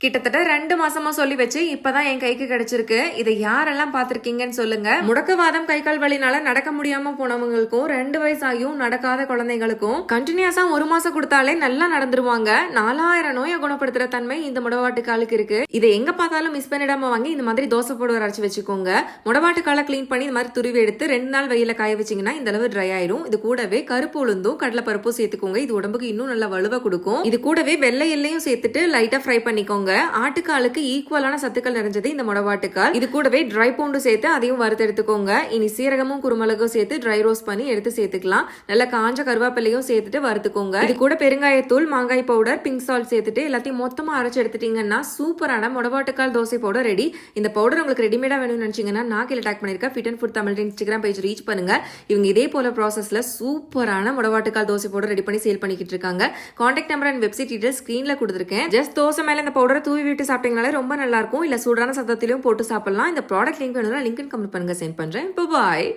கிட்டத்தட்ட 2 மாசமா சொல்லி வச்சு இப்பதான் என் கைக்கு கிடைச்சிருக்கு. இதை யாரெல்லாம் பாத்திருக்கீங்கன்னு சொல்லுங்க. முடக்குவாதம் கை கால் வலினால நடக்க முடியாம போனவங்களுக்கும் 2 வயசாகியும் நடக்காத குழந்தைகளுக்கும் கண்டினியூஸா 1 மாசம் கொடுத்தாலே நல்லா நடந்துருவாங்க. 4000 நோயை குணப்படுத்துற தன்மை இந்த முடவாட்டுக்காலுக்கு இருக்கு. இதை எங்க பார்த்தாலும் மிஸ் பண்ணிடாம வாங்கி இந்த மாதிரி தோசை போடு அரைச்சு வச்சுக்கோங்க. முடவாட்டுக்காலை கிளீன் பண்ணி இந்த மாதிரி துருவி எடுத்து 2 நாள் வெயில காய வச்சீங்கன்னா இந்த அளவு ட்ரை ஆயிரும். இது கூடவே கருப்பு உளுந்தும் கடலை பருப்பும் சேர்த்துக்கோங்க. இது உடம்புக்கு இன்னும் நல்லா வலுவா கொடுக்கும். இது கூடவே வெள்ளை எல்லையும் சேர்த்துட்டு லைட்டா ஃப்ரை பண்ணிக்கோங்க. ஆட்டுக்காலுக்கு ஈக்குவலான சத்துக்கள் நிறைஞ்சது இந்த முடவாட்டுக்கால். இது கூடவே ட்ரை பூண்டு சேர்த்து அதையும் வறுத்து எடுத்துக்கோங்க. இனி சீரகமும் குருமிளகும் சேர்த்து ட்ரை ரோஸ்ட் பண்ணி எடுத்து சேர்த்துக்கலாம். நல்லா காஞ்ச கருவேப்பிலையும் சேர்த்துட்டு வறுத்துக்கோங்க. இது கூட பெருங்காயத்தூள், மாங்காய் பவுடர், பிங்க் சால்ட் சேர்த்துட்டு எல்லாத்தையும் மொத்தமா அரைச்சு எடுத்துட்டீங்கன்னா சூப்பரான முடவாட்டுக்கால் தோசை பவுடர் ரெடி. இந்த பவுடர் உங்களுக்கு ரெடிமேடா வேணும்னு நினைச்சீங்கன்னா நான் கீழே டேக் பண்ணிருக்கேன் fit and food Tamil Instagram page reach பண்ணுங்க. இவங்க இதே போல ப்ராசஸ்ல சூப்பரான முடவாட்டுக்கால் தோசை பவுடர் ரெடி பண்ணி சேல் பண்ணிக்கிட்டு இருக்காங்க. Contact number and website details ஸ்கிரீன்ல கொடுத்துருக்கேன். ஜஸ்ட் தோசை மேல இந்த பவுடரை தூவி விட்டு சாப்பிட்டீங்கனாலே ரொம்ப நல்லா இருக்கும். இல்ல சூடான சத்தத்திலையும் போட்டு சாப்பிடலாம். இந்த ப்ராடக்ட் லிங்க் வேணும்னா லிங்க் கமெண்ட் பண்ணுங்க, சென்ட் பண்றேன். பாய்.